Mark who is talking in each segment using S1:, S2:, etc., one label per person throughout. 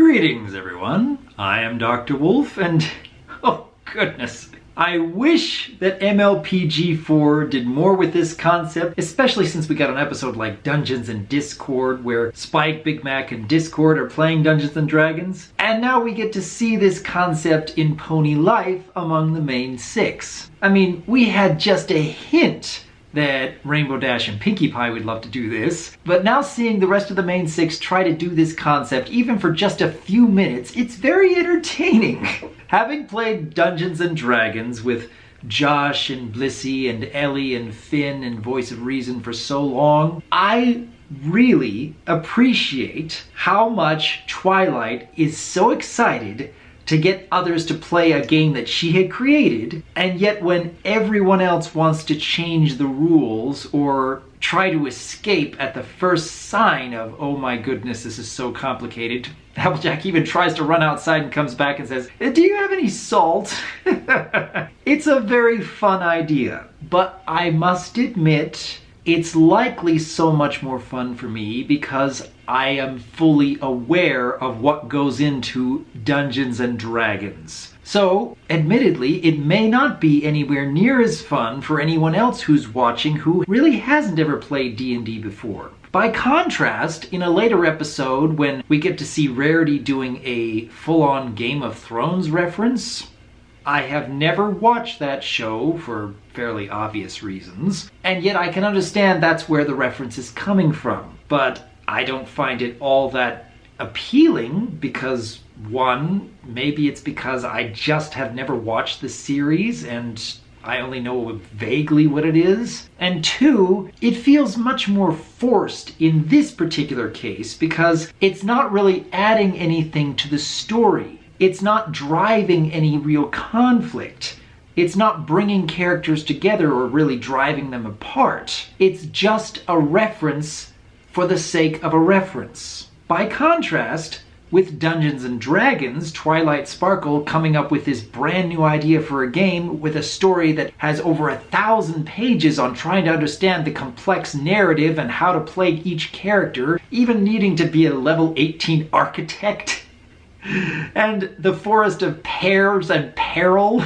S1: Greetings, everyone. I am Dr. Wolf, and oh goodness, I wish that MLPG4 did more with this concept, especially since we got an episode like Dungeons and Discord where Spike, Big Mac, and Discord are playing Dungeons and Dragons. And now we get to see this concept in Ponylife among the main six. I mean, we had just a hint that Rainbow Dash and Pinkie Pie would love to do this, but now seeing the rest of the main six try to do this concept even for just a few minutes, it's very entertaining. Having played Dungeons and Dragons with Josh and Blissey and Ellie and Finn and Voice of Reason for so long, I really appreciate how much Twilight is so excited to get others to play a game that she had created, and yet when everyone else wants to change the rules or try to escape at the first sign of, oh my goodness, this is so complicated, Applejack even tries to run outside and comes back and says, do you have any salt? It's a very fun idea, but I must admit, it's likely so much more fun for me because I am fully aware of what goes into Dungeons and Dragons. So, admittedly, it may not be anywhere near as fun for anyone else who's watching who really hasn't ever played D&D before. By contrast, in a later episode when we get to see Rarity doing a full-on Game of Thrones reference, I have never watched that show for fairly obvious reasons, and yet I can understand that's where the reference is coming from. But I don't find it all that appealing because, one, maybe it's because I just have never watched the series and I only know vaguely what it is. And two, it feels much more forced in this particular case because it's not really adding anything to the story. It's not driving any real conflict. It's not bringing characters together or really driving them apart. It's just a reference for the sake of a reference. By contrast, with Dungeons and Dragons, Twilight Sparkle coming up with this brand new idea for a game with a story that has over 1,000 pages on trying to understand the complex narrative and how to play each character, even needing to be a level 18 architect. And the Forest of Pears and Peril.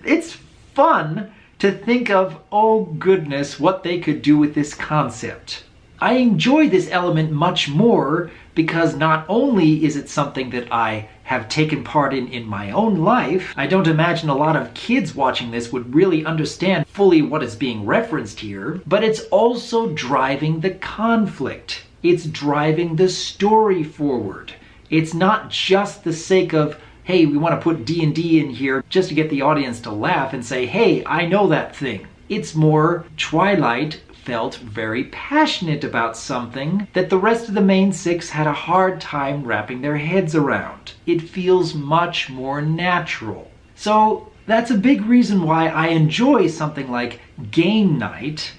S1: It's fun to think of, oh goodness, what they could do with this concept. I enjoy this element much more because not only is it something that I have taken part in my own life, I don't imagine a lot of kids watching this would really understand fully what is being referenced here, but it's also driving the conflict. It's driving the story forward. It's not just the sake of, hey, we want to put D&D in here just to get the audience to laugh and say, hey, I know that thing. It's more, Twilight felt very passionate about something that the rest of the main six had a hard time wrapping their heads around. It feels much more natural. So that's a big reason why I enjoy something like Game Night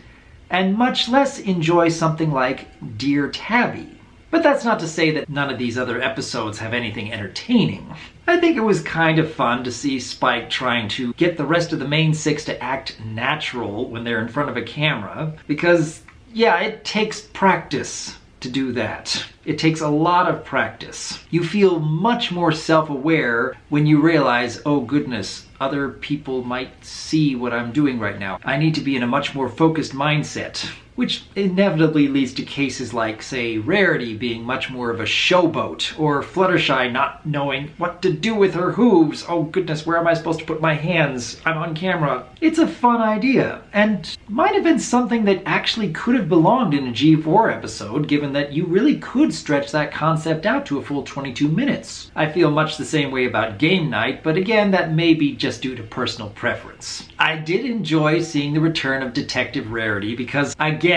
S1: and much less enjoy something like Dear Tabby. But that's not to say that none of these other episodes have anything entertaining. I think it was kind of fun to see Spike trying to get the rest of the main six to act natural when they're in front of a camera, because, yeah, it takes practice to do that. It takes a lot of practice. You feel much more self-aware when you realize, oh goodness, other people might see what I'm doing right now. I need to be in a much more focused mindset. Which inevitably leads to cases like, say, Rarity being much more of a showboat, or Fluttershy not knowing what to do with her hooves. Oh goodness, where am I supposed to put my hands? I'm on camera. It's a fun idea, and might have been something that actually could have belonged in a G4 episode, given that you really could stretch that concept out to a full 22 minutes. I feel much the same way about Game Night, but again, that may be just due to personal preference. I did enjoy seeing the return of Detective Rarity because, again,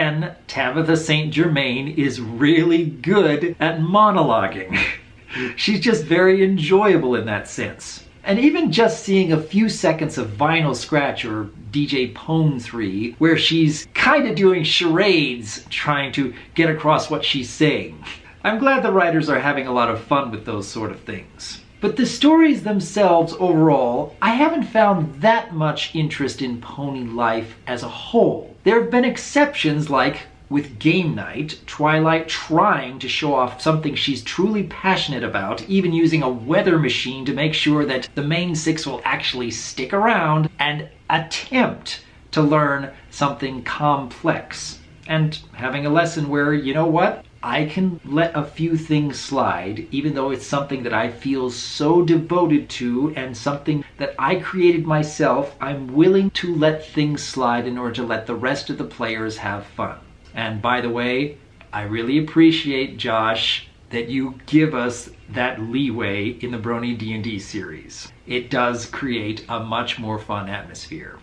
S1: Tabitha St. Germain is really good at monologuing. She's just very enjoyable in that sense. And even just seeing a few seconds of Vinyl Scratch or DJ Pone 3, where she's kind of doing charades trying to get across what she's saying. I'm glad the writers are having a lot of fun with those sort of things. But the stories themselves overall, I haven't found that much interest in Ponylife as a whole. There have been exceptions like with game night, Twilight trying to show off something she's truly passionate about, even using a weather machine to make sure that the main six will actually stick around and attempt to learn something complex. And having a lesson where, you know what? I can let a few things slide, even though it's something that I feel so devoted to and something that I created myself. I'm willing to let things slide in order to let the rest of the players have fun. And by the way, I really appreciate, Josh, that you give us that leeway in the Brony D&D series. It does create a much more fun atmosphere.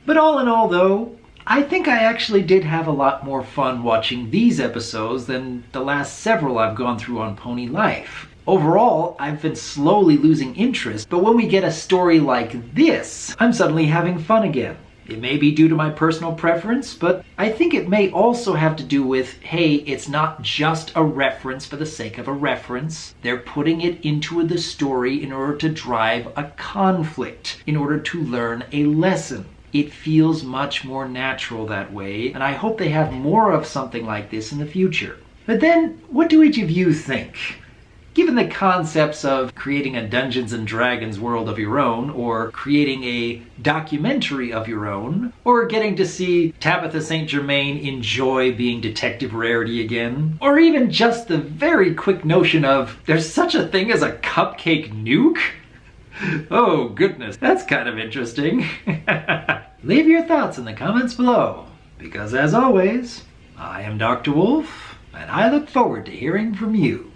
S1: But all in all, though, I think I actually did have a lot more fun watching these episodes than the last several I've gone through on Ponylife. Overall, I've been slowly losing interest, but when we get a story like this, I'm suddenly having fun again. It may be due to my personal preference, but I think it may also have to do with, hey, it's not just a reference for the sake of a reference. They're putting it into the story in order to drive a conflict, in order to learn a lesson. It feels much more natural that way, and I hope they have more of something like this in the future. But then, what do each of you think? Given the concepts of creating a Dungeons & Dragons world of your own, or creating a documentary of your own, or getting to see Tabitha St. Germain enjoy being Detective Rarity again, or even just the very quick notion of there's such a thing as a cupcake nuke? Oh goodness, that's kind of interesting. Leave your thoughts in the comments below, because as always, I am Dr. Wolf, and I look forward to hearing from you.